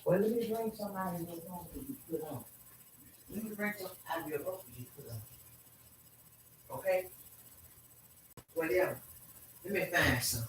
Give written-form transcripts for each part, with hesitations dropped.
Well, let me bring some out of your room that you put on. Let me bring some out of your room that you put on. Okay? Whatever. Let me find some.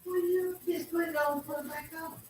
Well, you just put it on and put it back on.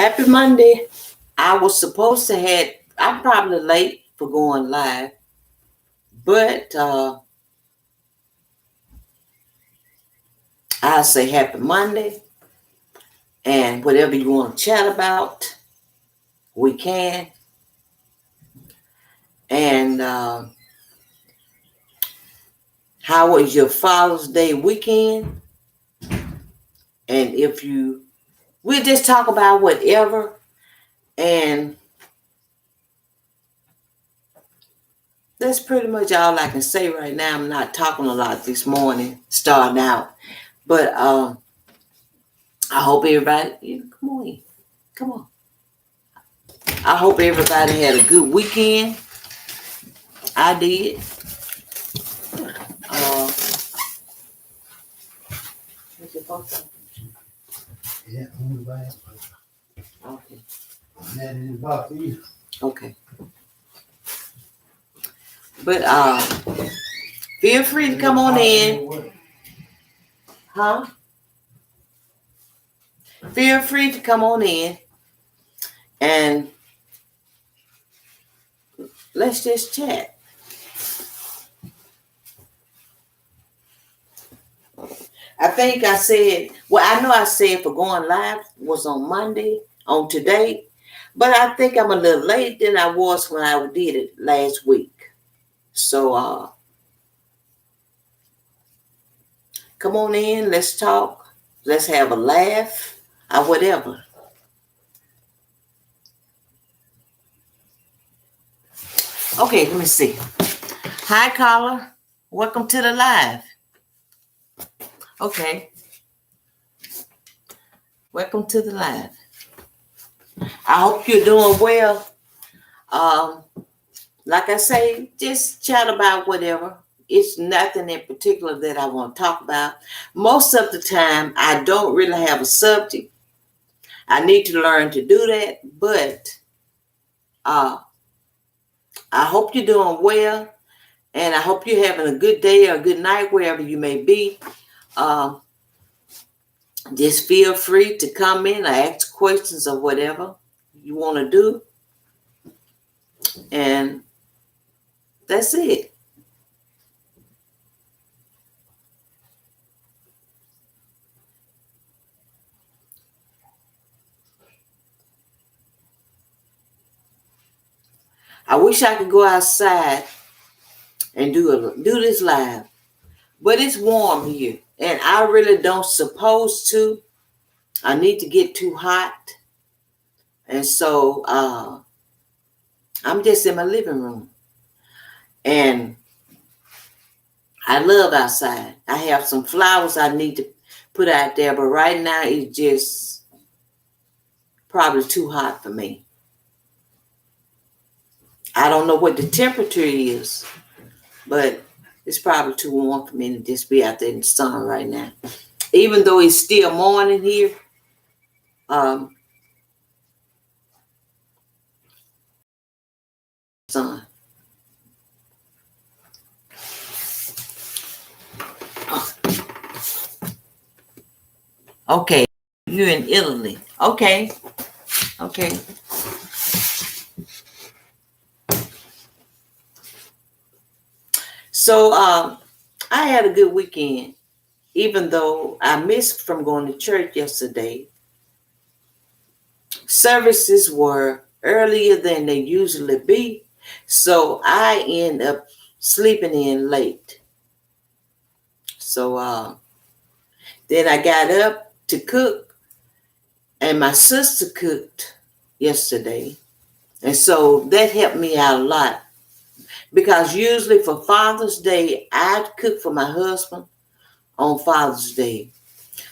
Happy Monday. I was supposed to have, I'm probably late for going live, but I'll say happy Monday, and whatever you want to chat about, we can. And how was your Father's Day weekend? And we'll just talk about whatever. And that's pretty much all I can say right now. I'm not talking a lot this morning, starting out. But I hope everybody, come on in. Come on. I hope everybody had a good weekend. I did. What's your phone? Yeah, on the back. Okay. Not in the box either. Okay. But feel free to come on in. Huh? Feel free to come on in and let's just chat. I think I said, well, I know I said for going live was on Monday, on today, but I think I'm a little late than I was when I did it last week. So come on in, let's talk, let's have a laugh, or whatever. Okay, let me see. Hi, caller. Welcome to the live. Okay. Welcome to the live. I hope you're doing well. Like I say, just chat about whatever. It's nothing in particular that I want to talk about. Most of the time, I don't really have a subject. I need to learn to do that, but I hope you're doing well, and I hope you're having a good day or a good night wherever you may be. Just feel free to come in or ask questions or whatever you want to do, and that's it. I wish I could go outside and do this live, but it's warm here, and I really don't suppose to. I need to get too hot, and so I'm just in my living room, and I love outside. I have some flowers I need to put out there, but right now it's just probably too hot for me. I don't know what the temperature is, but it's probably too warm for me to just be out there in the sun right now. Even though it's still morning here, sun. Okay, you're in Italy. Okay. So I had a good weekend, even though I missed from going to church yesterday. Services were earlier than they usually be, so I end up sleeping in late. So then I got up to cook, and my sister cooked yesterday, and so that helped me out a lot. Because usually for Father's Day, I'd cook for my husband on Father's Day.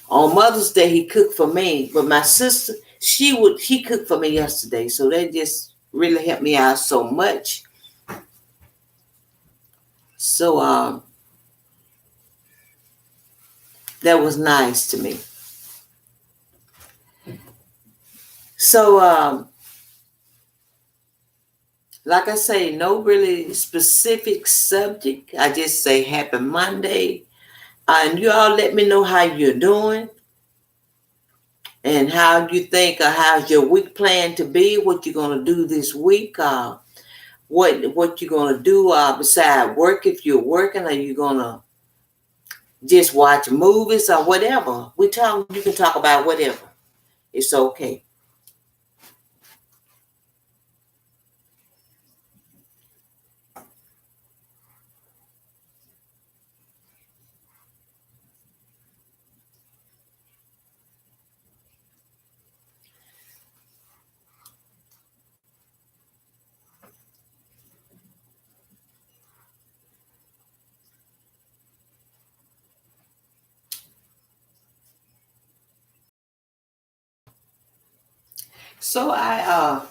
On Mother's Day, he cooked for me. But my sister, he cooked for me yesterday. So that just really helped me out so much. So that was nice to me. So like I say, no really specific subject. I just say happy Monday. And you all let me know how you're doing. and how you think, or how's your week plan to be, what you're going to do this week, what you're going to do beside work. If you're working, are you going to just watch movies or whatever? You can talk about whatever. It's okay. So I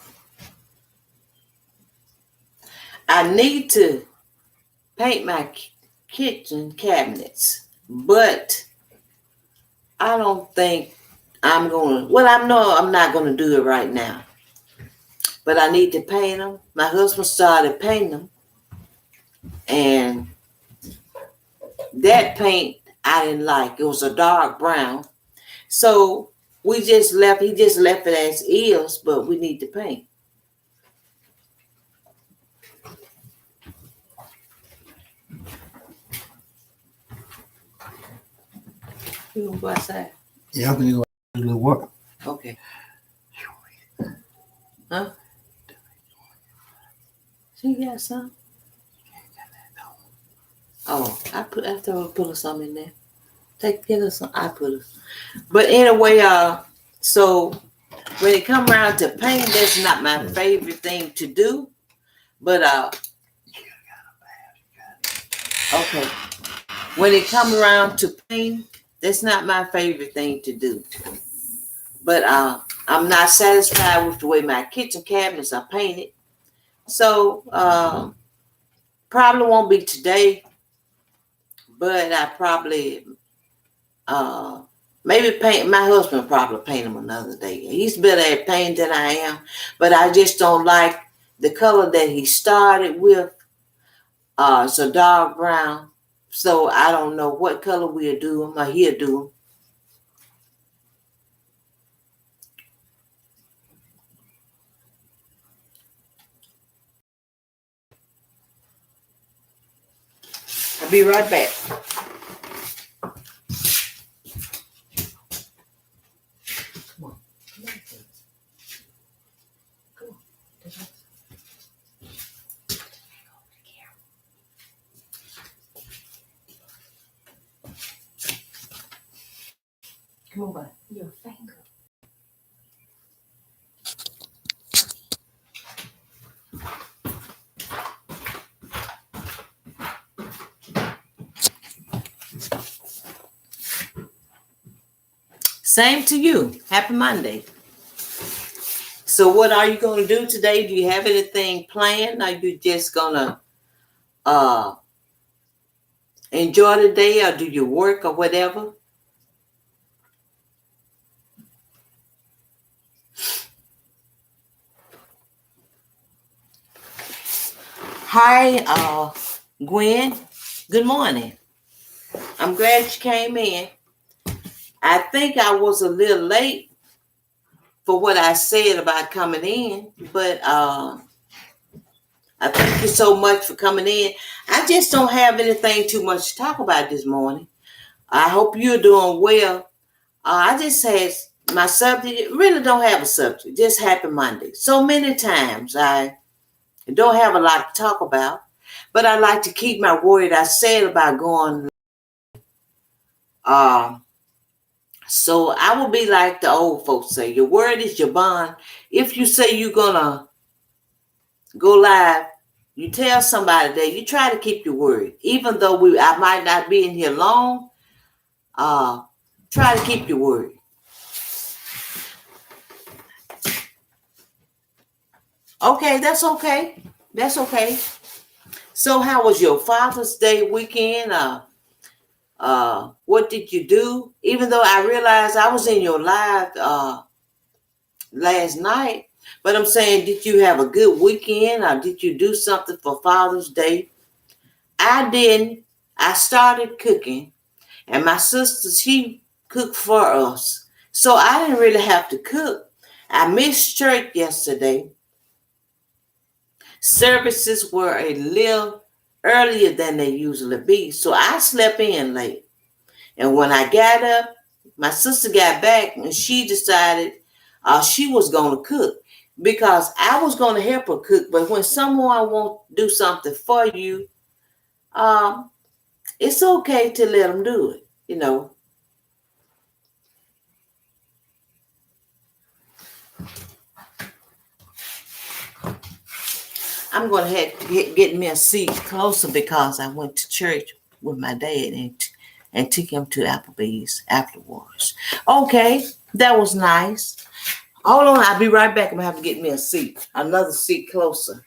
need to paint my kitchen cabinets, but I don't think I'm going to. Well, I'm not going to do it right now, but I need to paint them. My husband started painting them, and that paint I didn't like. It was a dark brown, so he just left it as is, but we need to paint. You gonna go outside? Yeah, I'm gonna go do a little work. Okay. Huh? She got some. Oh, I put her some in there. Get her some. I put her. But anyway, so when it come around to paint, that's not my favorite thing to do. But okay. When it come around to paint, that's not my favorite thing to do. But I'm not satisfied with the way my kitchen cabinets are painted. So probably won't be today, but I probably maybe paint. My husband probably paint them another day. He's better at painting than I am, but I just don't like the color that he started with. It's a dark brown, so I don't know what color we'll do them or he'll do them. I'll be right back. Come on, buddy. Your finger. Same to you. Happy Monday. So what are you going to do today? Do you have anything planned? Are you just going to enjoy the day, or do you work or whatever? Hi, Gwen. Good morning. I'm glad you came in. I think I was a little late for what I said about coming in, but I thank you so much for coming in. I just don't have anything too much to talk about this morning. I hope you're doing well. I just had my subject, really don't have a subject, just happy Monday. So many times I don't have a lot to talk about, but I like to keep my word. I said about going. So I will be like the old folks say, your word is your bond. If you say you're gonna go live, you tell somebody that you try to keep your word. Even though I might not be in here long, try to keep your word. Okay, that's okay. That's okay. So how was your Father's Day weekend? What did you do? Even though I realized I was in your live last night, but I'm saying, did you have a good weekend, or did you do something for Father's Day? I didn't. I started cooking, and my sister, she cooked for us. So I didn't really have to cook. I missed church yesterday. Services were a little earlier than they usually be. So I slept in late. And when I got up, my sister got back and she decided she was going to cook because I was going to help her cook. But when someone won't do something for you, it's okay to let them do it, you know. I'm going to have to get me a seat closer because I went to church with my dad and took him to Applebee's afterwards. Okay, that was nice. Hold on, I'll be right back. I'm going to have to get me a seat, another seat closer.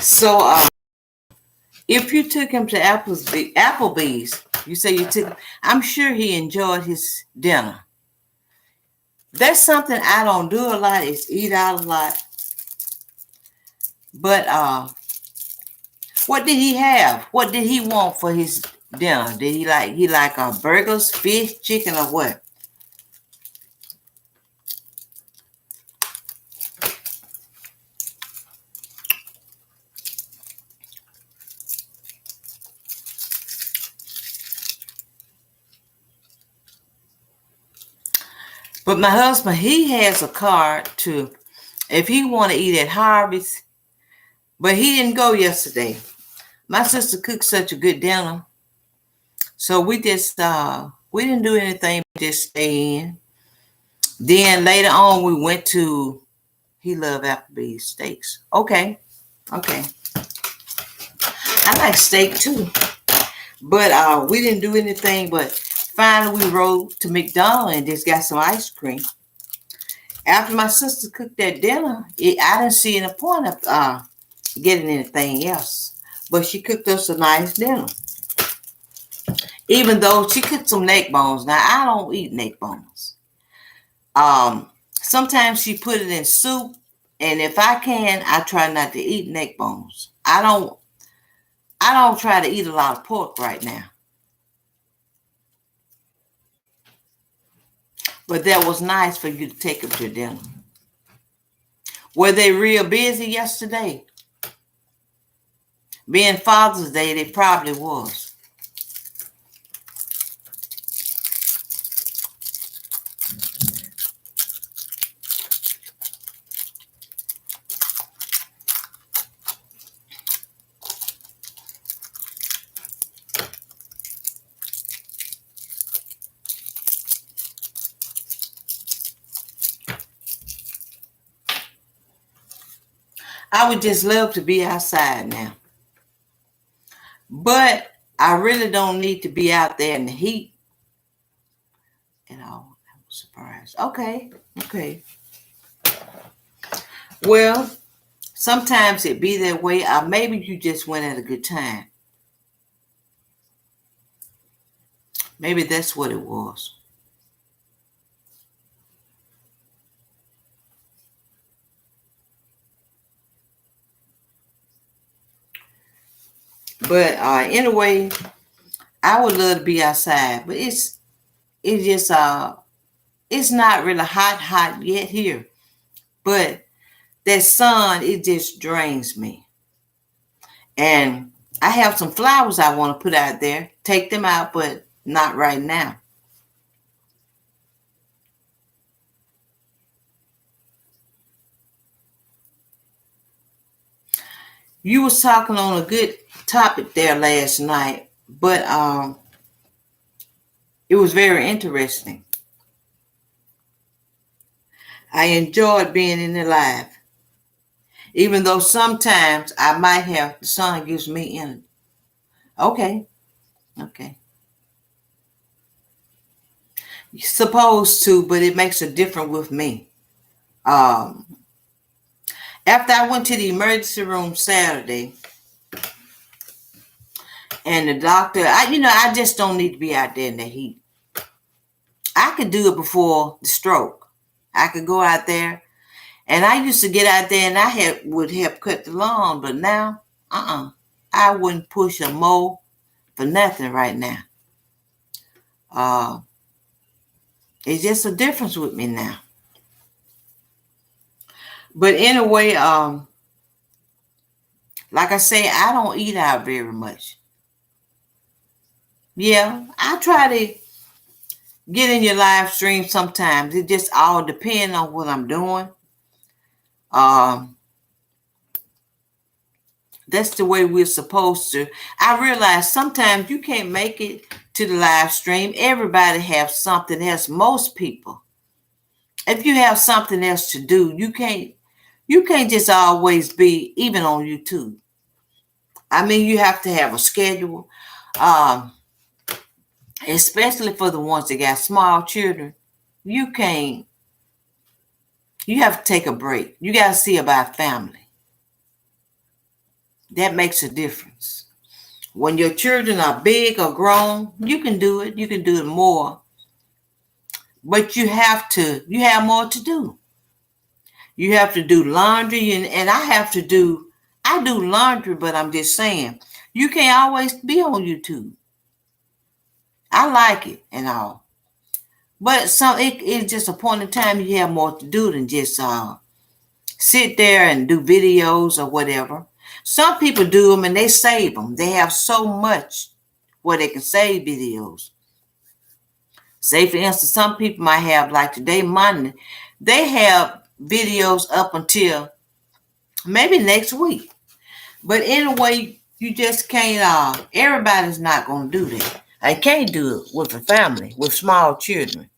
So, if you took him to Applebee's, you say you took him, I'm sure he enjoyed his dinner. That's something I don't do a lot is eat out a lot. But what did he have? What did he want for his dinner? Did he like burgers, fish, chicken, or what? But my husband, he has a card to, if he want to eat at Harvey's, but he didn't go yesterday. My sister cooked such a good dinner. So we just, we didn't do anything, just stay in. Then later on, we went to, he loved Applebee's steaks. Okay. I like steak too. But we didn't do anything, but finally we rode to McDonald's and just got some ice cream. After my sister cooked that dinner, I didn't see any point of getting anything else. But she cooked us a nice dinner. Even though she cooked some neck bones. Now, I don't eat neck bones. Sometimes she put it in soup. And if I can, I try not to eat neck bones. I don't try to eat a lot of pork right now. But that was nice for you to take them to dinner. Were they real busy yesterday? Being Father's Day, they probably was. I would just love to be outside now. But I really don't need to be out there in the heat. And I was surprised. Okay. Well, sometimes it be that way. Or maybe you just went at a good time. Maybe that's what it was. But anyway, I would love to be outside, but it's just it's not really hot yet here. But that sun, it just drains me. And I have some flowers I want to put out there. Take them out, but not right now. You was talking on a good topic there last night, but it was very interesting. I enjoyed being in the live, even though sometimes I might have the sun gives me energy. Okay. Okay. You're supposed to, but it makes a difference with me. Um, After I went to the emergency room Saturday, and the doctor, I just don't need to be out there in the heat. I could do it before the stroke. I could go out there, and I used to get out there, and would help cut the lawn, but now, I wouldn't push a mow for nothing right now. Uh, it's just a difference with me now. But anyway, like I say, I don't eat out very much. Yeah, I try to get in your live stream sometimes. It just all depends on what I'm doing. That's the way we're supposed to. I realize sometimes you can't make it to the live stream. Everybody has something else. Most people. If you have something else to do, you can't just always be even on YouTube. I mean, you have to have a schedule. Especially for the ones that got small children. You have to take a break. You got to see about family. That makes a difference. When your children are big or grown, you can do it. You can do it more. But you have more to do. You have to do laundry, and I do laundry, but I'm just saying, you can't always be on YouTube. I like it and all. But it's just a point in time you have more to do than just sit there and do videos or whatever. Some people do them and they save them. They have so much where they can save videos. Say, for instance, some people might have, like today, Monday, they have videos up until maybe next week. But anyway, you just can't, everybody's not going to do that. I can't do it with a family, with small children.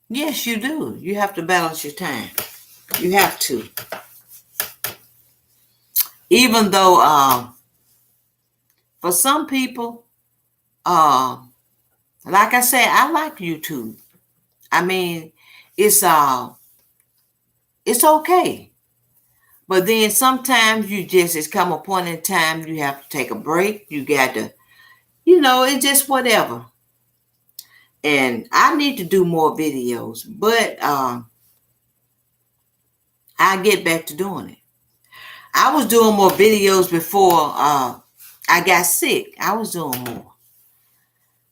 Yes, you do. You have to balance your time. You have to. Even though, for some people, like I said, I like YouTube. I mean, it's okay. But then sometimes it's come a point in time you have to take a break. You got to, it's just whatever. And I need to do more videos, but I get back to doing it. I was doing more videos before I got sick. I was doing more.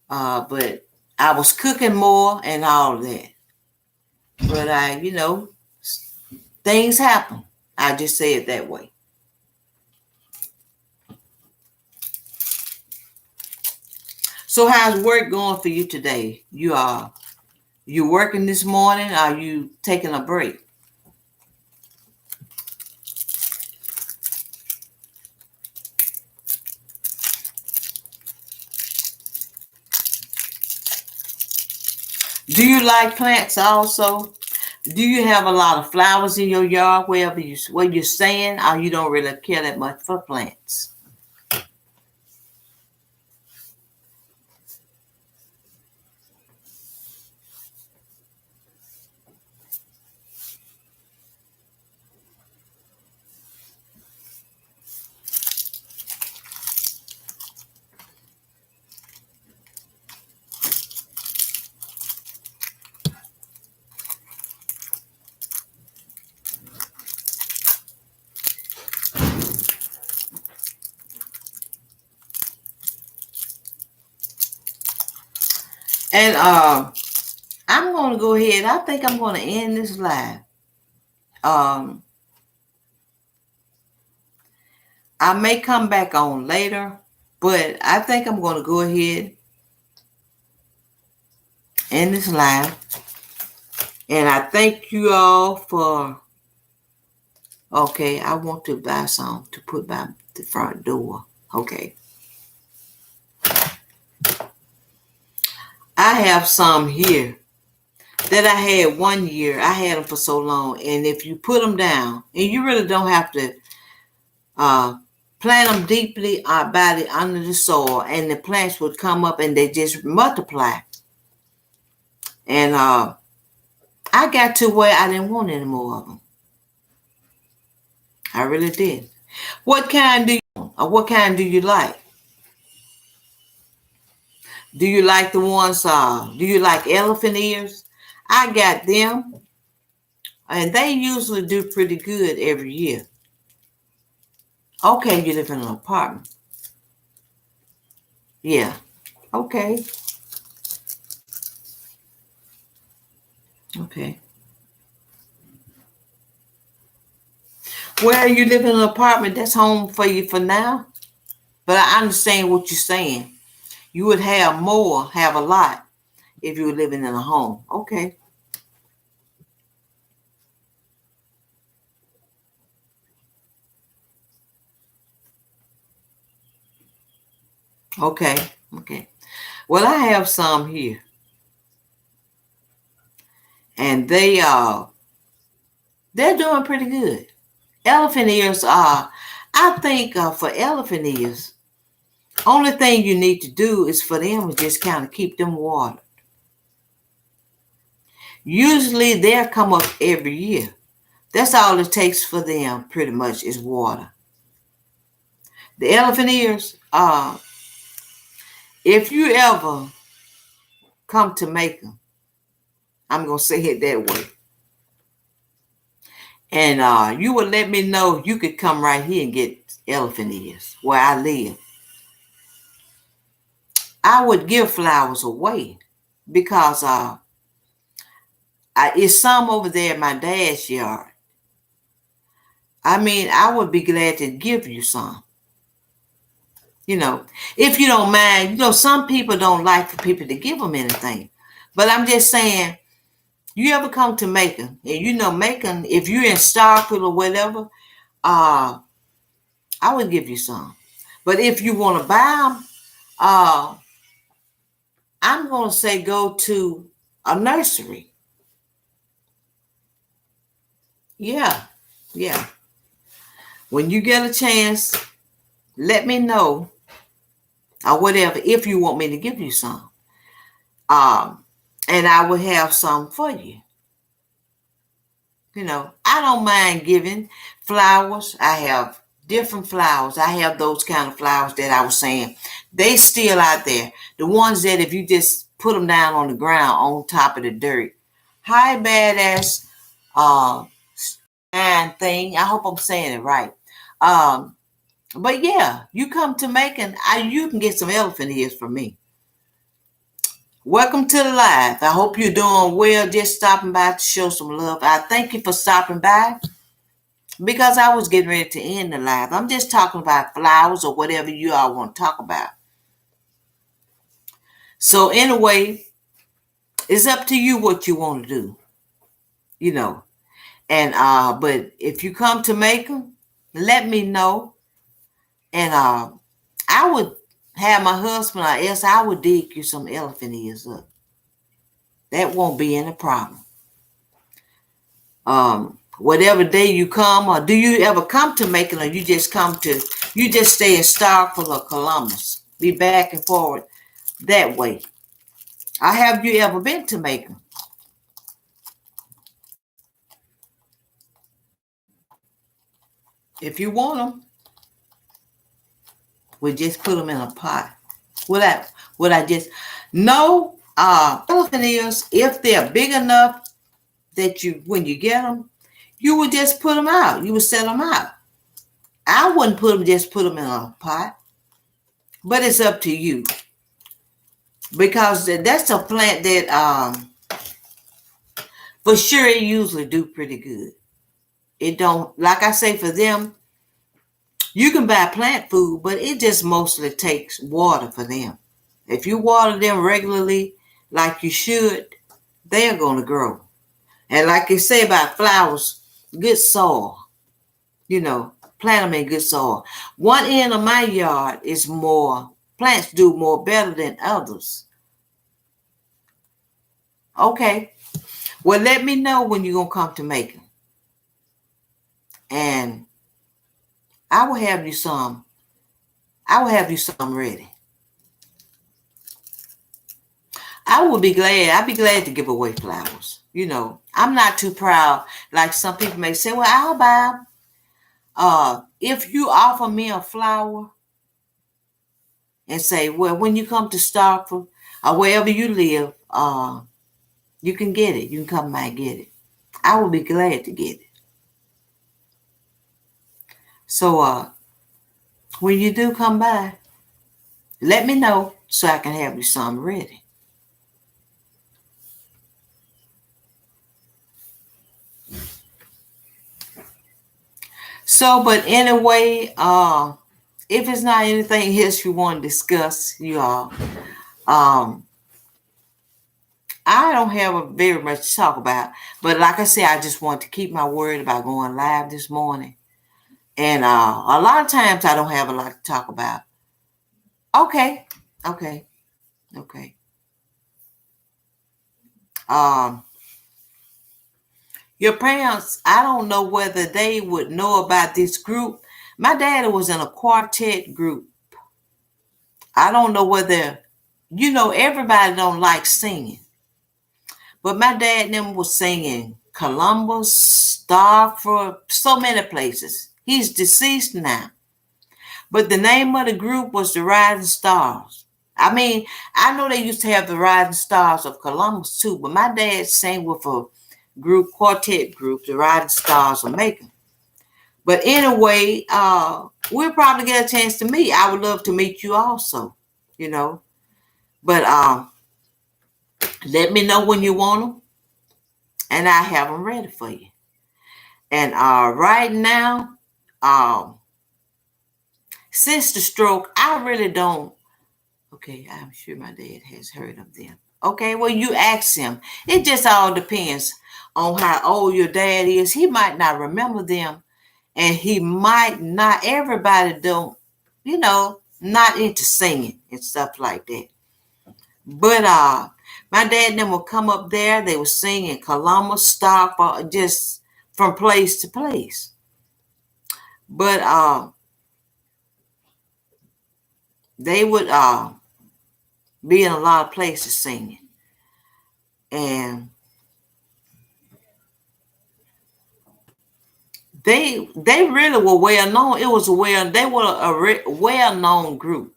But I was cooking more and all of that. But things happen. I just say it that way. So how's work going for you today? You working this morning? Are you taking a break? Do you like plants also? Do you have a lot of flowers in your yard where you're staying, or you don't really care that much for plants? And I'm going to go ahead. I think I'm going to end this live. I may come back on later, but I think I'm going to go ahead and this live. And I thank you all for, okay, I want to buy some to put by the front door. Okay. I have some here that I had one year. I had them for so long. And if you put them down, and you really don't have to plant them deeply under the soil, and the plants would come up and they just multiply. And I got to where I didn't want any more of them. I really did. What kind do you want, or what kind do you like? Do you like the ones, do you like elephant ears? I got them, and they usually do pretty good every year. Okay, you live in an apartment. Yeah, okay. Okay. Well, you live in an apartment, that's home for you for now. But I understand what you're saying. You would have a lot, if you were living in a home. Okay. Okay. Okay. Well, I have some here. And they're doing pretty good. Elephant ears are, I think for elephant ears, only thing you need to do is for them to just kind of keep them watered. Usually they'll come up every year. That's all it takes for them pretty much is water. The elephant ears, if you ever come to Macon, I'm going to say it that way. And you would let me know you could come right here and get elephant ears where I live. I would give flowers away because it's some over there in my dad's yard. I mean, I would be glad to give you some. If you don't mind, some people don't like for people to give them anything. But I'm just saying, you ever come to Macon, and Macon, if you're in Starkville or whatever, I would give you some. But if you want to buy them, I'm going to say go to a nursery. Yeah. When you get a chance, let me know or whatever if you want me to give you some. And I will have some for you. I don't mind giving flowers. I have different flowers. I have those kind of flowers that I was saying. They still out there. The ones that if you just put them down on the ground on top of the dirt. Hi, badass thing. I hope I'm saying it right. But yeah, you come to Macon, you can get some elephant ears from me. Welcome to the live. I hope you're doing well. Just stopping by to show some love. I thank you for stopping by because I was getting ready to end the live. I'm just talking about flowers or whatever you all want to talk about. So anyway, it's up to you what you want to do. And but if you come to Macon, let me know. And I would have my husband, or else I would dig you some elephant ears up. That won't be any problem. Whatever day you come, or do you ever come to Macon, or you just stay in Starkville or Columbus? Be back and forward that way. Have you ever been to Macon? If you want them, we just put them in a pot. Would I just no elephant ears, if they're big enough that when you get them, you would just put them out. You would set them out. I wouldn't put them in a pot, but it's up to you because that's a plant that for sure it usually do pretty good. It don't, like I say, for them, you can buy plant food, but it just mostly takes water for them. If you water them regularly, like you should, they're going to grow. And like you say about flowers, good soil. Plant them in good soil. One end of my yard is plants do more better than others. Okay. Well, let me know when you're going to come to Macon. And I will have you some I will have you some ready. I would be glad. I'd be glad to give away flowers. You know, I'm not too proud. Like some people may say, well, I'll buy them. If you offer me a flower and say, well, when you come to Starkville or wherever you live, you can get it. You can come by and get it. I will be glad to get it. So when you do come by, let me know so I can have you some ready. So, but anyway, if it's not anything else you want to discuss, you all, I don't have very much to talk about. But like I said, I just want to keep my word about going live this morning. And a lot of times I don't have a lot to talk about. Okay. Your parents, I don't know whether they would know about this group. My daddy was in a quartet group. I don't know whether, everybody don't like singing. But my dad and them was singing Columbus, Starkville, so many places. He's deceased now. But the name of the group was the Rising Stars. I mean, I know they used to have the Rising Stars of Columbus too, but my dad sang with a quartet group, the Rising Stars of Macon. But anyway, we'll probably get a chance to meet. I would love to meet you also, But let me know when you want them, and I have them ready for you. And right now, since the stroke, I really don't. Okay, I'm sure my dad has heard of them. Okay, well, you ask him. It just all depends on how old your dad is. He might not remember them, and he might not. Everybody don't, not into singing and stuff like that. But my dad and them would come up there. They would sing in Columbus, Starkville, just from place to place. But they would be in a lot of places singing. And they really were well known. They were a well-known group,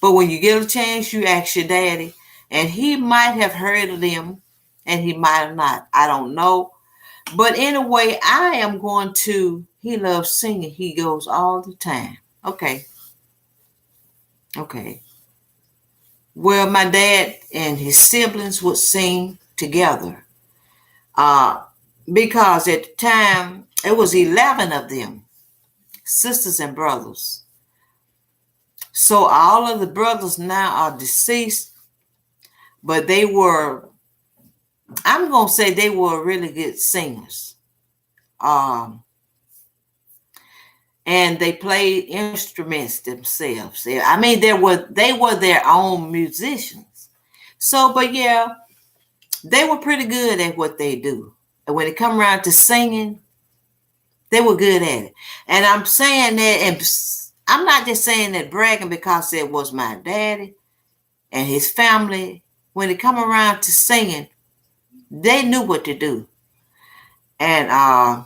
But when you get a chance, you ask your daddy, and he might have heard of them, and he might have not. I don't know. But anyway, I am going to, he loves singing. He goes all the time. Okay. Well, my dad and his siblings would sing together. Because at the time, it was 11 of them, sisters and brothers. So all of the brothers now are deceased, but they were, I'm going to say they were really good singers. And they played instruments themselves. I mean, they were their own musicians. So, but yeah, they were pretty good at what they do. And when it come around to singing, they were good at it. And I'm saying that, and I'm not just saying that bragging because it was my daddy and his family. When it come around to singing, they knew what to do. And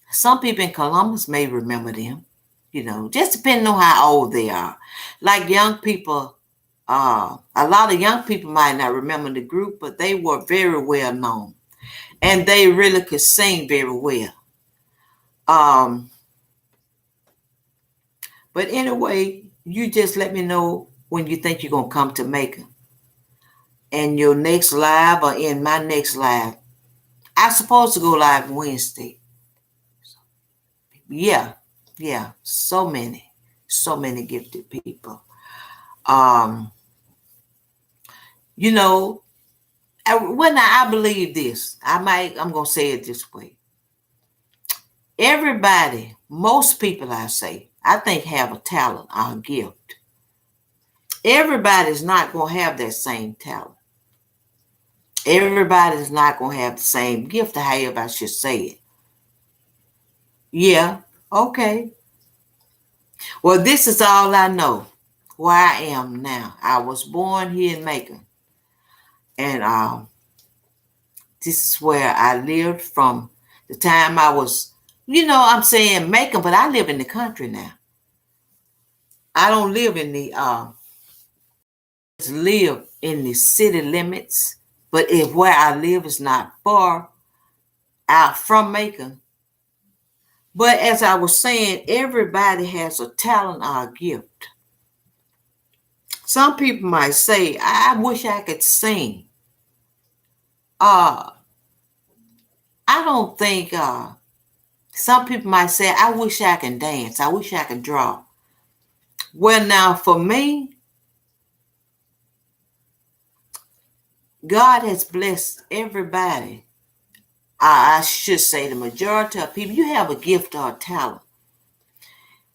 some people in Columbus may remember them, just depending on how old they are. Like young people, a lot of young people might not remember the group, but they were very well known. And they really could sing very well. But anyway, you just let me know when you think you're going to come to Macon. And your next live or in my next live. I'm supposed to go live Wednesday. Yeah. So many gifted people. When I believe this, I'm going to say it this way. Everybody, most people I think have a talent or a gift. Everybody's not going to have that same talent. Everybody's not going to have the same gift, however I should say it. Yeah, Okay. Well, this is all I know where I am now. I was born here in Macon. And this is where I lived from the time I was, I'm saying Macon, but I live in the country now. I don't live in the live in the city limits, but if where I live is not far out from Macon. But as I was saying, everybody has a talent or a gift. Some people might say, I wish I could sing. I don't think some people might say, I wish I can dance. I wish I could draw. Well, now for me, God has blessed everybody. I should say the majority of people, you have a gift or a talent.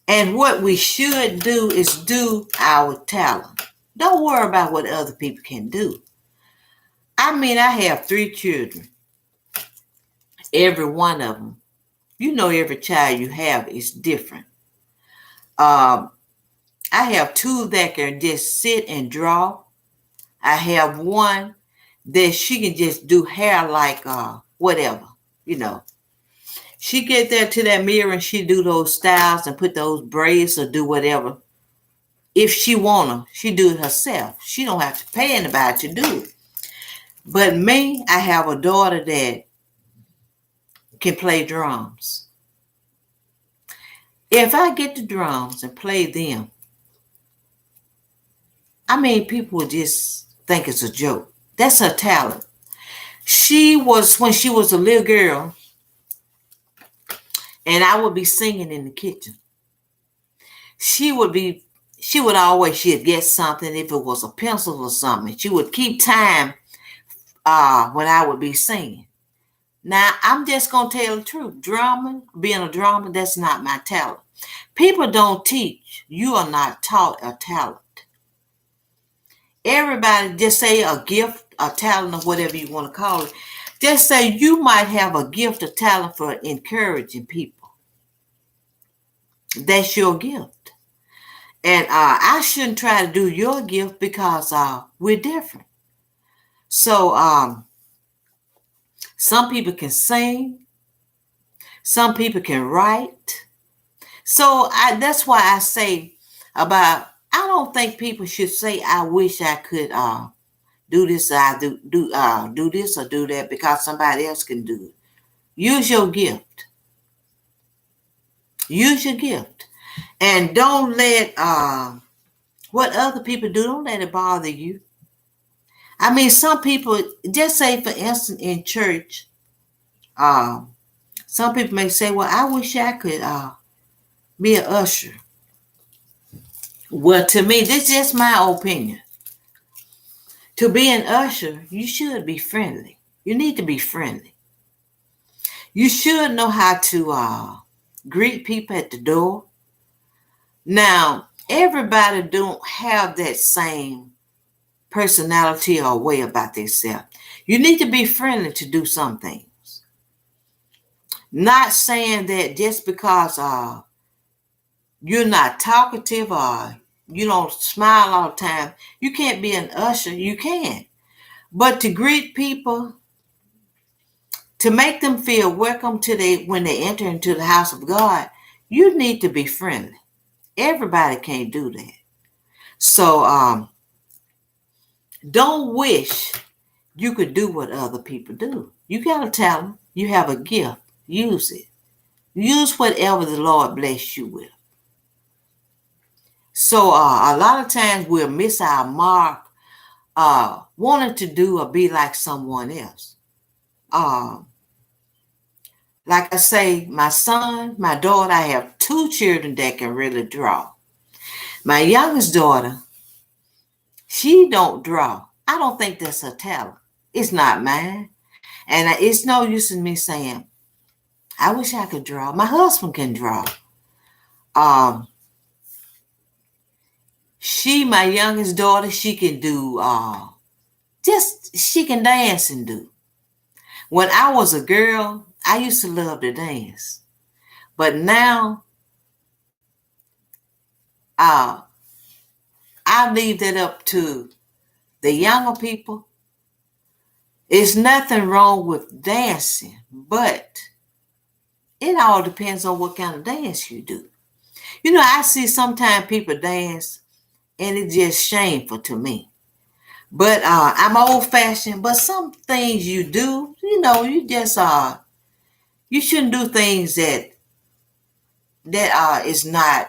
And what we should do is do our talent. Don't worry about what other people can do. I mean, I have 3 children. Every one of them. Every child you have is different. I have 2 that can just sit and draw. I have one that she can just do hair like whatever, She get there to that mirror and she do those styles and put those braids or do whatever. If she wanna, she do it herself. She don't have to pay anybody to do it. But me, I have a daughter that can play drums. If I get the drums and play them, I mean, people would just think it's a joke. That's her talent. When she was a little girl, and I would be singing in the kitchen. She'd get something if it was a pencil or something. She would keep time when I would be singing. Now, I'm just going to tell the truth. Being a drummer, that's not my talent. People don't teach. You are not taught a talent. Everybody just say a gift, a talent, or whatever you want to call it. Just say you might have a gift or talent for encouraging people. That's your gift. And I shouldn't try to do your gift because we're different. So some people can sing. Some people can write. So that's why I say I don't think people should say, I wish I could do this, do this or do that because somebody else can do it. Use your gift. Use your gift. And don't let what other people do, don't let it bother you. I mean, some people, just say, for instance, in church, some people may say, well, I wish I could be an usher. Well, to me, this is just my opinion. To be an usher, you should be friendly. You need to be friendly. You should know how to greet people at the door. Now, everybody don't have that same personality or way about themselves. You need to be friendly to do some things. Not saying that just because you're not talkative or you don't smile all the time, you can't be an usher. You can. But to greet people, to make them feel welcome when they enter into the house of God, you need to be friendly. Everybody can't do that. So don't wish you could do what other people do. You got a talent. You have a gift. Use it. Use whatever the Lord bless you with. So a lot of times we'll miss our mark wanting to do or be like someone else. Like I say, my son, my daughter, I have 2 children that can really draw. My youngest daughter, she don't draw. I don't think that's her talent. It's not mine. And it's no use in me saying, I wish I could draw. My husband can draw. My youngest daughter, she can do, she can dance and do. When I was a girl, I used to love to dance. But now, I leave that up to the younger people. It's nothing wrong with dancing, but it all depends on what kind of dance you do. You know, I see sometimes people dance and it's just shameful to me. But I'm old fashioned, but some things you do, you know, you just you shouldn't do things that is not,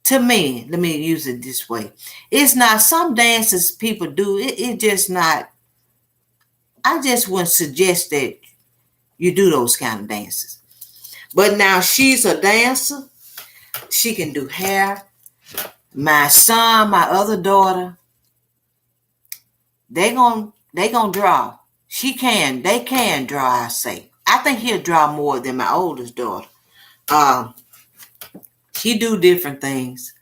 to me, let me use it this way. It's not, some dances people do, it just not, I just wouldn't suggest that you do those kind of dances. But now she's a dancer. She can do hair. My son, my other daughter, they gonna draw. They can draw, I say. I think he'll draw more than my oldest daughter. She do different things.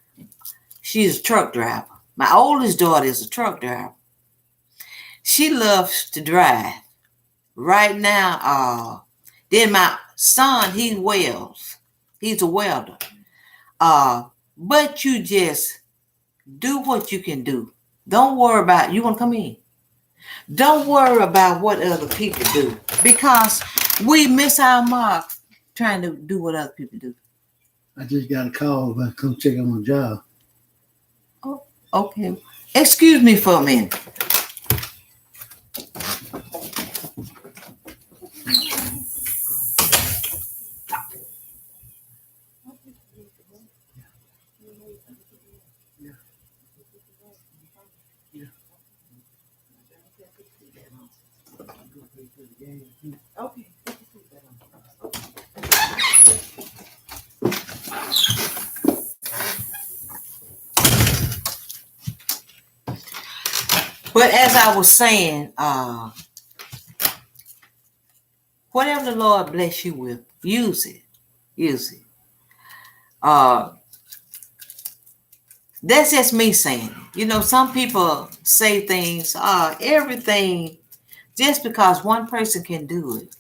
She's a truck driver. My oldest daughter is a truck driver. She loves to drive. Right now, then my son, he welds. He's a welder. But you just do what you can do. Don't worry about, you want to come in? Don't worry about what other people do, because we miss our mark trying to do what other people do. I just got a call about come check on my job. Oh, okay. Excuse me for a minute. Okay. But as I was saying, whatever the Lord bless you with, use it. Use it. That's just me saying it. You know, some people say things, everything, just because one person can do it,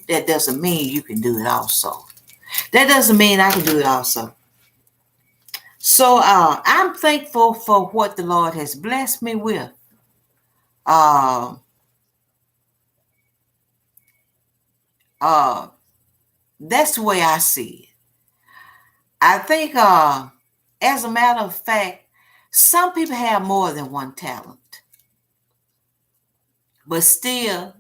that doesn't mean you can do it also. That doesn't mean I can do it also. So I'm thankful for what the Lord has blessed me with. That's the way I see it. I think, as a matter of fact, some people have more than one talent. But still,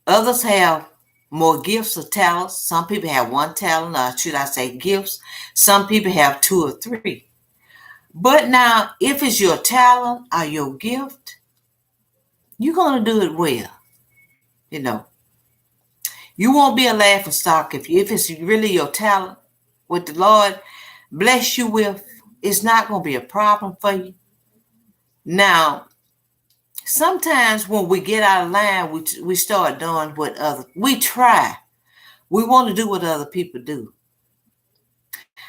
others have more gifts or talents. Some people have one talent, or should I say gifts. Some people have 2 or 3. But now, if it's your talent or your gift, you're going to do it well. You know, you won't be a laughing stock if it's really your talent. What the Lord bless you with, it's not going to be a problem for you. Now, sometimes when we get out of line, we start doing we try. We want to do what other people do.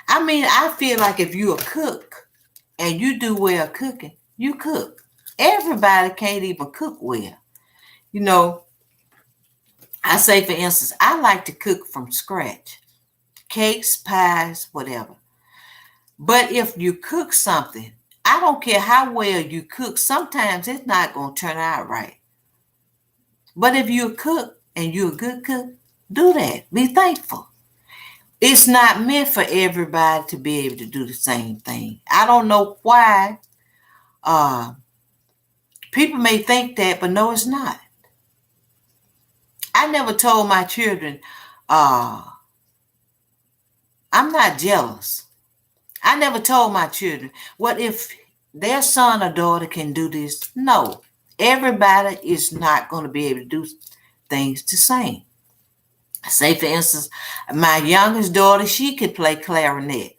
I mean, I feel like if you're a cook and you do well cooking, you cook. Everybody can't even cook well. You know, I say, for instance, I like to cook from scratch. Cakes, pies, whatever. But if you cook something, I don't care how well you cook, sometimes it's not going to turn out right. But if you cook and you're a good cook, do that. Be thankful. It's not meant for everybody to be able to do the same thing. I don't know why people may think that, but no, it's not. I never told my children, I'm not jealous. I never told my children, what if their son or daughter can do this? No, everybody is not going to be able to do things the same. Say, for instance, my youngest daughter, she could play clarinet.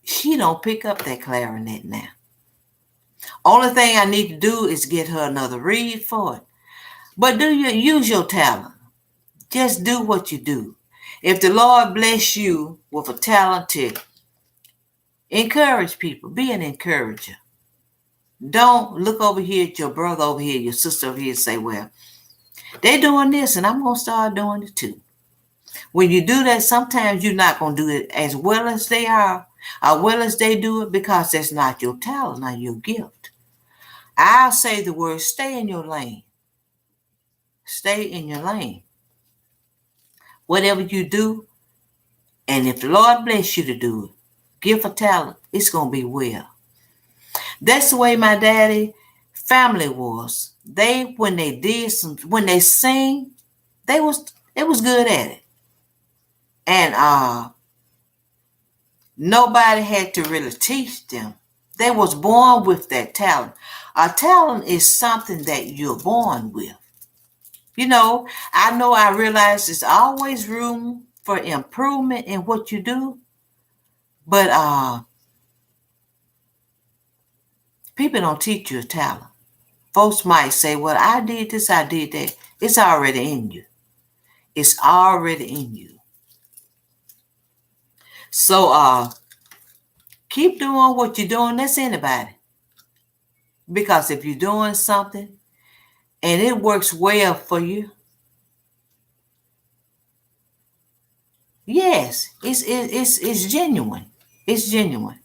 She don't pick up that clarinet now. Only thing I need to do is get her another reed for it. But use your talent. Just do what you do. If the Lord bless you with a talent to encourage people, be an encourager. Don't look over here at your brother over here, your sister over here, and say, well, they're doing this and I'm going to start doing it too. When you do that, sometimes you're not going to do it as well as they are, or well as they do it, because that's not your talent or your gift. I'll say the word, stay in your lane. Stay in your lane. Whatever you do, and if the Lord bless you to do it, gift or talent, it's going to be well. That's the way my daddy family was. When they sing, it was good at it. And nobody had to really teach them. They was born with that talent. A talent is something that you're born with. I realize there's always room for improvement in what you do, but people don't teach you a talent. Folks might say, well, I did this, I did that. It's already in you. It's already in you. So keep doing what you're doing. That's anybody. Because if you're doing something and it works well for you, yes, it's genuine. It's genuine.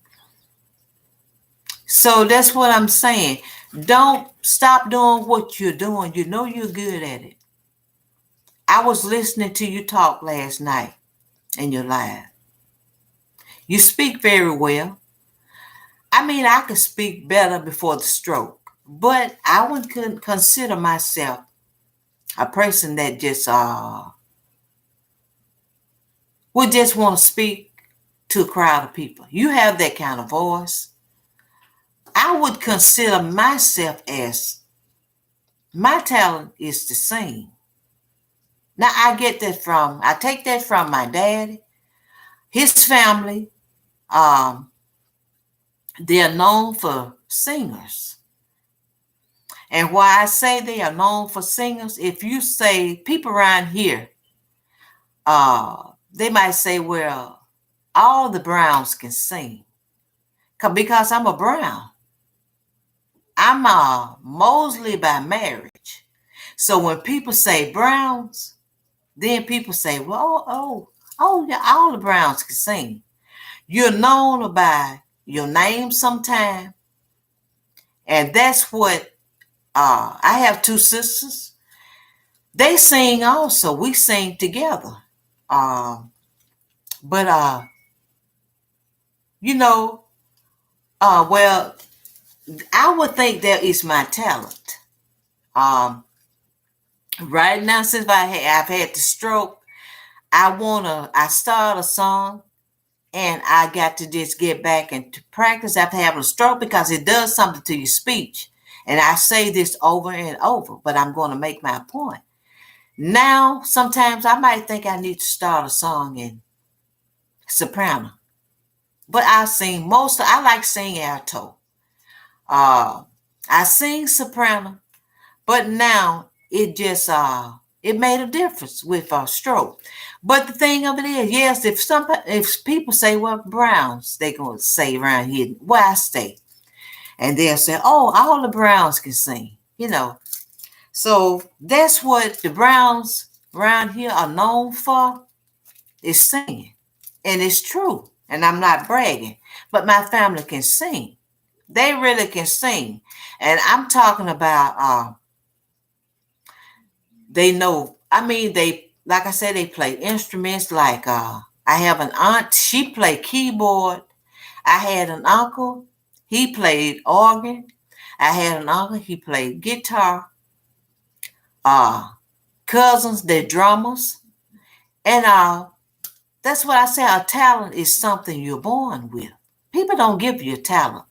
So that's what I'm saying. Don't stop doing what you're doing. You know you're good at it. I was listening to you talk last night in your live. You speak very well. I mean, I could speak better before the stroke, but I wouldn't consider myself a person that just would just want to speak to a crowd of people. You have that kind of voice. I would consider myself as my talent is to sing. Now I take that from my daddy, his family. They're known for singers. And why I say they are known for singers, if you say people around here, they might say, well, all the Browns can sing. Because I'm a Brown. I'm a Mosley by marriage. So when people say Browns, then people say, well, yeah, all the Browns can sing. You're known by your name sometime. And that's what I have two sisters. They sing also. We sing together. Well, I would think that is my talent. Right now, since I've had the stroke, I start a song and I got to just get back into practice after having a stroke, because it does something to your speech. And I say this over and over, but I'm going to make my point. Now, sometimes I might think I need to start a song in soprano, but I like singing alto. I sing soprano, but now it just it made a difference with stroke. But the thing of it is, yes, if people say, well, Browns, they're going to say around here where I stay, and they'll say, oh, all the Browns can sing, So that's what the Browns around here are known for, is singing. And it's true. And I'm not bragging, but my family can sing. They really can sing. And I'm talking about, like I said, they play instruments like, I have an aunt, she played keyboard. I had an uncle, he played organ. I had an uncle, he played guitar. Cousins, they're drummers. And that's what I say, a talent is something you're born with. People don't give you a talent.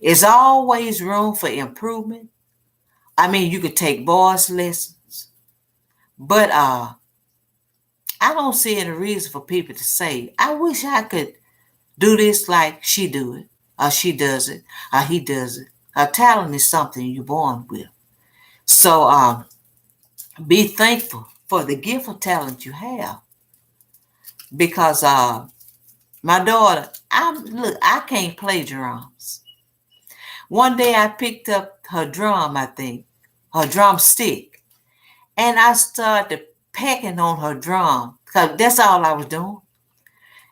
There's always room for improvement. I mean, you could take voice lessons, but I don't see any reason for people to say, I wish I could do this like she do it, or she does it, or he does it. A talent is something you're born with. So be thankful for the gift of talent you have. Because my daughter, I can't play drums. One day I picked up her drum, I think, her drumstick, and I started to pecking on her drum because that's all I was doing.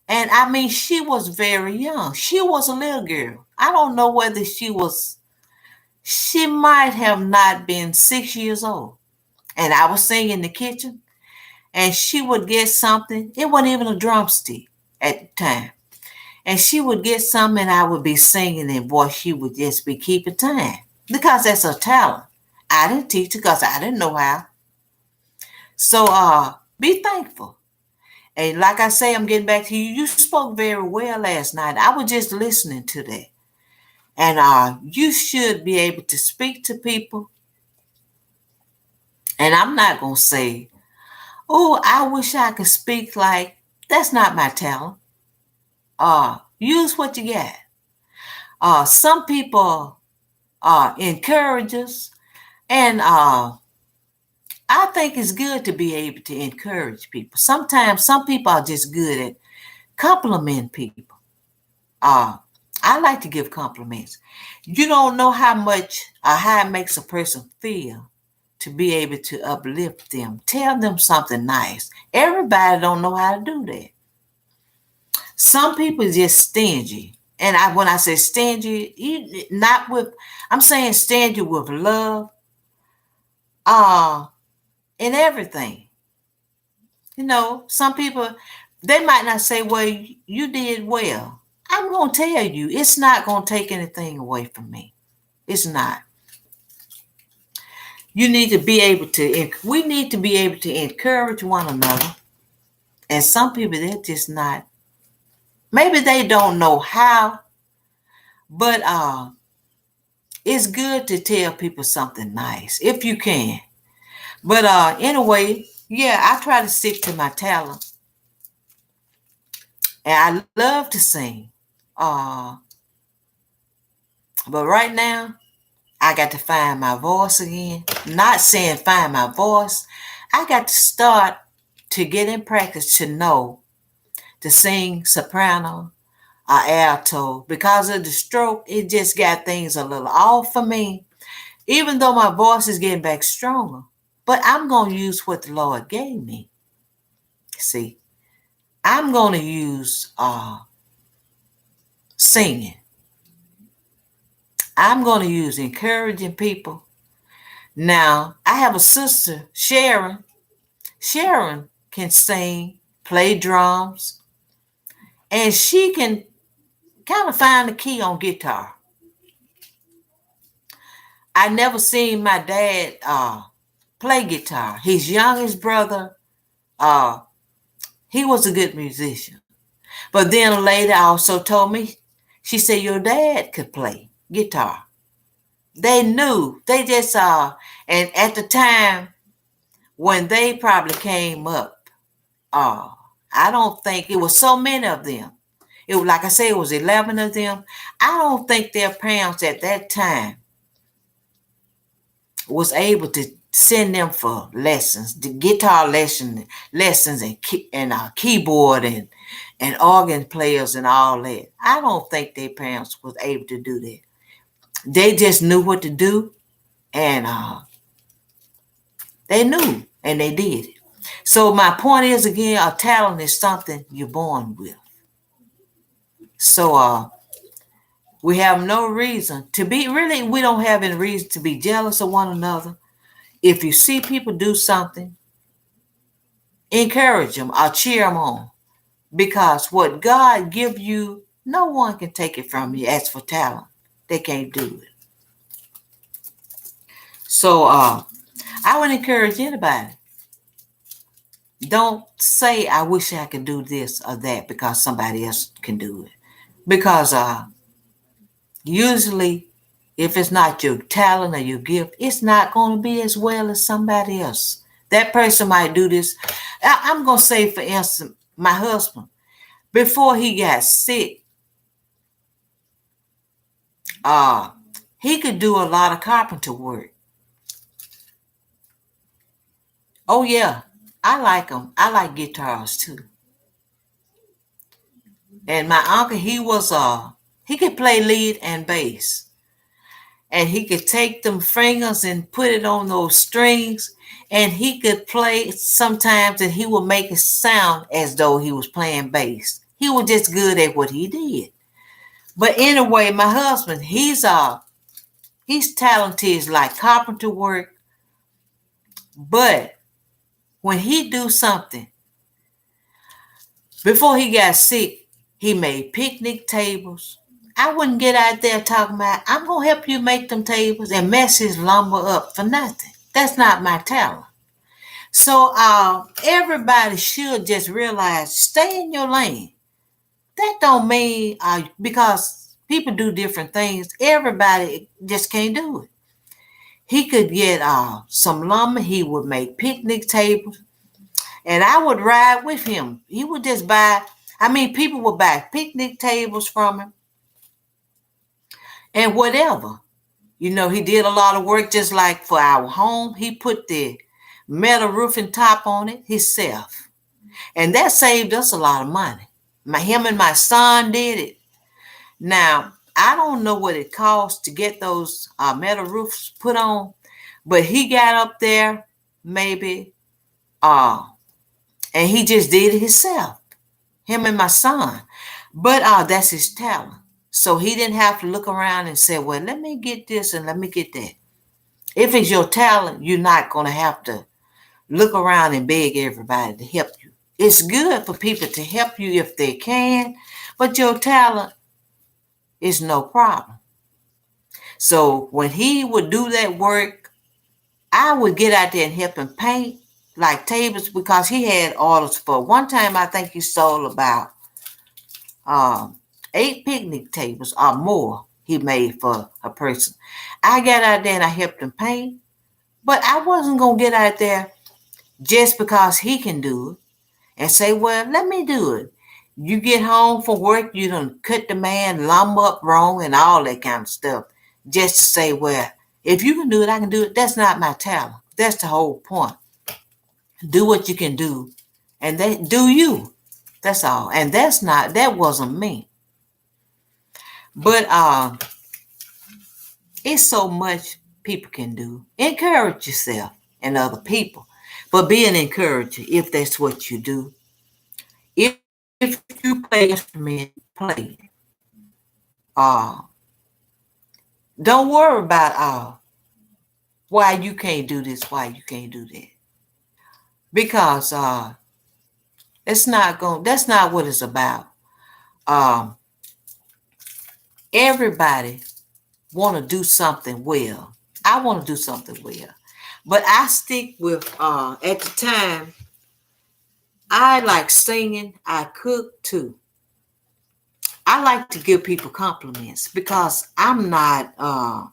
And I mean, she was very young. She was a little girl. I don't know whether she might have not been 6 years old. And I was singing in the kitchen, and she would get something. It wasn't even a drumstick at the time. And she would get something, and I would be singing, and boy, she would just be keeping time because that's her talent. I didn't teach her because I didn't know how. So be thankful. And like I say, I'm getting back to you. You spoke very well last night. I was just listening to that. And you should be able to speak to people. And I'm not going to say, oh, I wish I could speak like, that's not my talent. Use what you got. Some people encourage us. And I think it's good to be able to encourage people. Sometimes some people are just good at complimenting people. I like to give compliments. You don't know how much or how it makes a person feel to be able to uplift them. Tell them something nice. Everybody don't know how to do that. Some people just stingy. And when I say stingy, I'm saying stingy with love. In everything. You know, some people, they might not say, well, you did well. I'm going to tell you, it's not going to take anything away from me. It's not. We need to be able to encourage one another. And some people, they're just not. Maybe they don't know how, but it's good to tell people something nice if you can. But anyway, yeah, I try to stick to my talent. And I love to sing. But right now, I got to find my voice again. Not saying find my voice. I got to start to get in practice to know to sing soprano or alto. Because of the stroke, it just got things a little off for me. Even though my voice is getting back stronger. But I'm going to use what the Lord gave me. See, I'm going to use singing. I'm going to use encouraging people. Now, I have a sister, Sharon. Sharon can sing, play drums, and she can kind of find the key on guitar. I never seen my dad play guitar. His youngest brother, he was a good musician. But then a lady also told me, she said, your dad could play guitar. They knew. They just and at the time when they probably came up, I don't think it was so many of them. It was, like I say, it was 11 of them. I don't think their parents at that time was able to send them for lessons, the guitar lessons and keyboard and organ players and all that. I don't think their parents was able to do that. They just knew what to do, and they knew, and they did it. So my point is, again, a talent is something you're born with. So we have no reason to be, really, we don't have any reason to be jealous of one another. If you see people do something, encourage them or cheer them on. Because what God give you, no one can take it from you. As for talent, they can't do it. So I would encourage anybody. Don't say, I wish I could do this or that because somebody else can do it. Because usually, if it's not your talent or your gift, it's not going to be as well as somebody else. That person might do this. I'm going to say, for instance, my husband, before he got sick, he could do a lot of carpenter work. Oh, yeah, I like them. I like guitars, too. And my uncle, he could play lead and bass. And he could take them fingers and put it on those strings. and he could play sometimes, and he would make it sound as though he was playing bass. He was just good at what he did. But anyway, my husband, he's talented like carpenter work, but when he do something, before he got sick, he made picnic tables. I wouldn't get out there talking about, I'm going to help you make them tables and mess his lumber up for nothing. That's not my talent. So everybody should just realize, stay in your lane. That don't mean because people do different things, everybody just can't do it. He could get some lumber. He would make picnic tables. And I would ride with him. He would just people would buy picnic tables from him and whatever. You know, he did a lot of work just like for our home. He put the metal roofing top on it himself. And that saved us a lot of money. Him and my son did it. Now, I don't know what it costs to get those metal roofs put on, but he got up there maybe and he just did it himself, him and my son. But that's his talent. So he didn't have to look around and say, well, let me get this and let me get that. If it's your talent, you're not going to have to look around and beg everybody to help you. It's good for people to help you if they can, but your talent is no problem. So when he would do that work, I would get out there and help him paint like tables because he had orders for. One time I think he sold about 8 picnic tables or more he made for a person. I got out there and I helped him paint, but I wasn't going to get out there just because he can do it and say, well, let me do it. You get home from work, you done cut the man lumber up wrong and all that kind of stuff just to say, well, if you can do it, I can do it. That's not my talent. That's the whole point. Do what you can do and then do you. That's all. And that wasn't me. But it's so much people can do. Encourage yourself and other people. But be an encourager if that's what you do. If you play instrument, play it. Don't worry about why you can't do this, why you can't do that. Because that's not what it's about. Everybody want to do something well. I want to do something well. But I stick with, at the time, I like singing. I cook too. I like to give people compliments because I'm not, I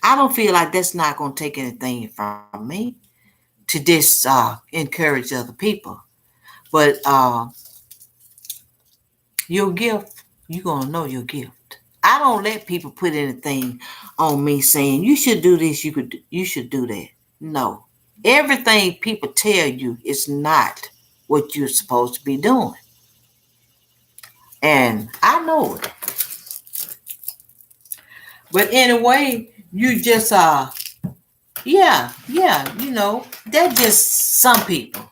don't feel like that's not going to take anything from me to just encourage other people. But your gift, you're going to know your gift. I don't let people put anything on me saying, you should do this, you should do that. No. Everything people tell you is not what you're supposed to be doing. And I know it. But anyway, you just that's just some people.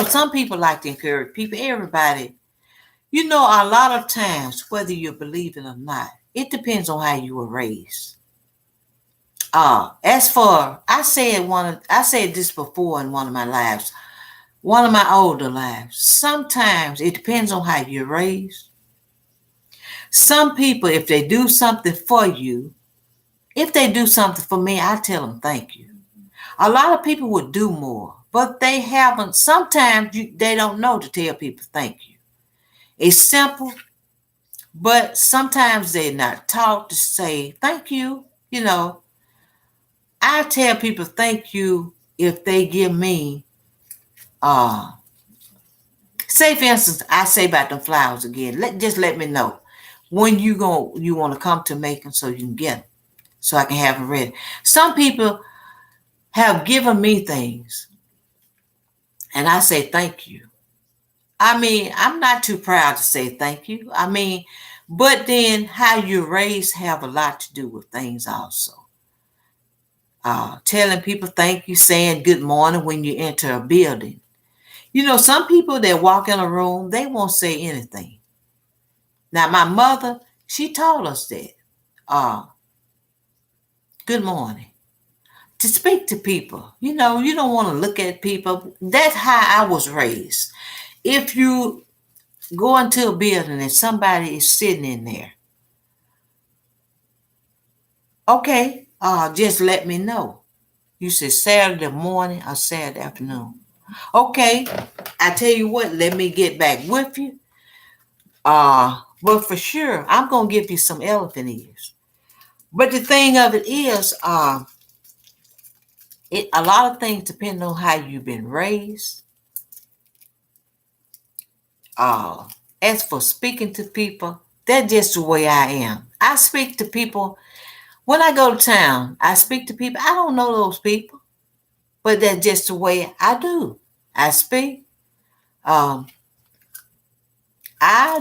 Some people like to encourage people, everybody. A lot of times, whether you believe it or not, it depends on how you were raised. As for, I said this before in one of my lives, one of my older lives. Sometimes it depends on how you're raised. Some people, if they do something for you, if they do something for me, I tell them thank you. A lot of people would do more, but they haven't. Sometimes they don't know to tell people thank you. It's simple, but sometimes they're not taught to say thank you. I tell people thank you if they give me, say for instance, I say about them flowers again. Just let me know when you want to come to make them so you can get them, so I can have them ready. Some people have given me things, and I say thank you. I'm not too proud to say thank you. But then how you're raised have a lot to do with things also. telling people thank you, saying good morning when you enter a building. You know, some people that walk in a room, they won't say anything. Now, my mother, she taught us that. Good morning. To speak to people. You know, you don't want to look at people. That's how I was raised. If you go into a building and somebody is sitting in there, okay, just let me know. You said Saturday morning or Saturday afternoon. Okay, I tell you what, let me get back with you. But for sure, I'm gonna give you some elephant ears. But the thing of it is, a lot of things depend on how you've been raised. As for speaking to people, that's just the way I am. I speak to people when I go to town. I speak to people. I don't know those people, but that's just the way I do. I speak. I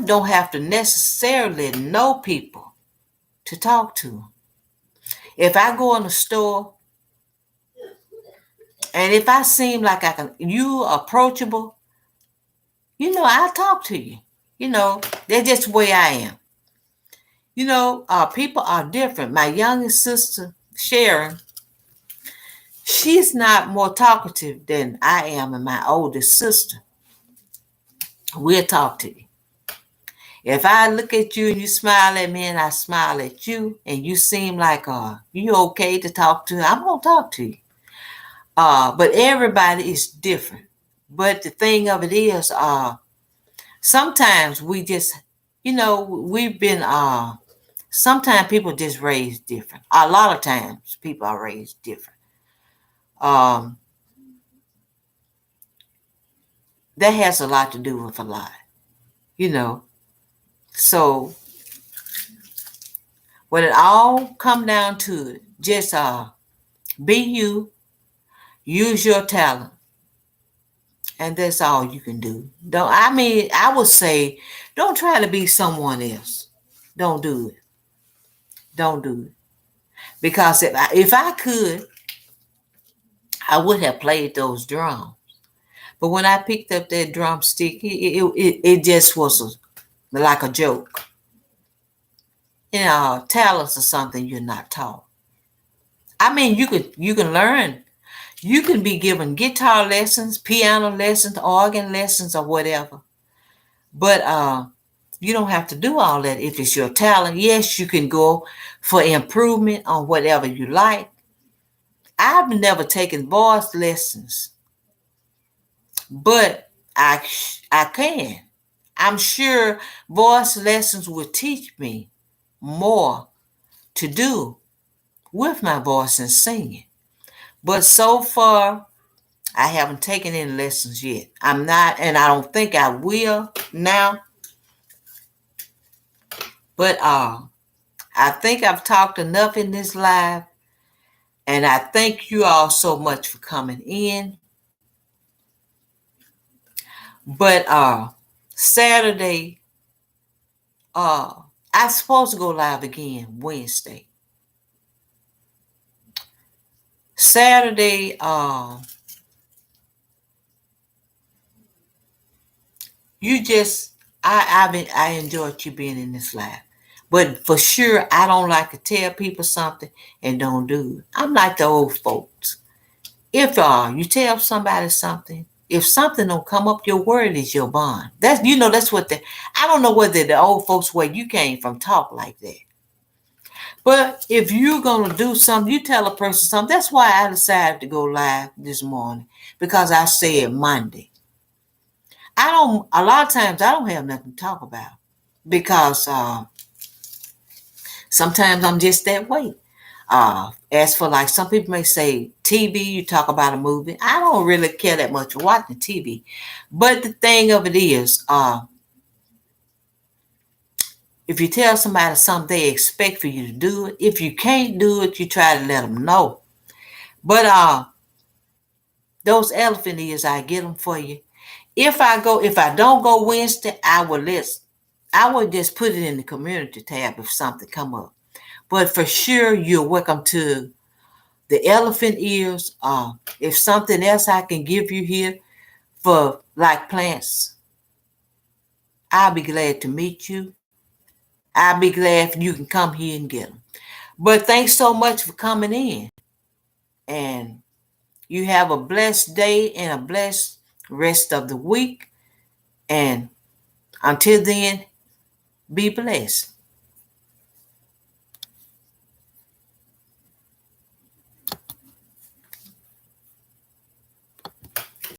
don't have to necessarily know people to talk to. If I go in the store and if I seem like you approachable, you know, I'll talk to you. You know, that's just the way I am. You know, people are different. My youngest sister, Sharon, she's not more talkative than I am, and my oldest sister. We'll talk to you. If I look at you and you smile at me and I smile at you and you seem like you okay to talk to, I'm going to talk to you. But everybody is different. But the thing of it is, sometimes we just, you know, we've been, sometimes people just raised different. A lot of times people are raised different. That has a lot to do with a lot, you know. So when it all come down to it, just be you, use your talent, and that's all you can do. I would say, don't try to be someone else. Don't do it. Don't do it. Because if I could, I would have played those drums. But when I picked up that drumstick, it just was like a joke. You know, talents are something you're not taught. I mean, you can learn. You can be given guitar lessons, piano lessons, organ lessons, or whatever. But you don't have to do all that if it's your talent. Yes, you can go for improvement on whatever you like. I've never taken voice lessons, but I can. I'm sure voice lessons will teach me more to do with my voice and singing. But so far, I haven't taken any lessons yet. I'm not, and I don't think I will now. But I think I've talked enough in this live, and I thank you all so much for coming in. But Saturday, I'm supposed to go live again Wednesday. Saturday, I enjoyed you being in this live. But for sure, I don't like to tell people something and don't do it. I'm like the old folks. If you tell somebody something, if something don't come up, your word is your bond. That's what I don't know whether the old folks where you came from talk like that. But if you're going to do something, you tell a person something. That's why I decided to go live this morning, because I said Monday. A lot of times I don't have nothing to talk about, because sometimes I'm just that way. As for like some people may say TV, you talk about a movie. I don't really care that much for watching TV. But the thing of it is, if you tell somebody something, they expect for you to do it. If you can't do it, you try to let them know. But those elephant ears, I get them for you. If I don't go Wednesday, I will just put it in the community tab if something come up. But for sure, you're welcome to The elephant ears are, if something else I can give you here for like plants, I'll be glad to meet you. I'll be glad if you can come here and get them. But thanks so much for coming in. And you have a blessed day and a blessed rest of the week. And until then, be blessed.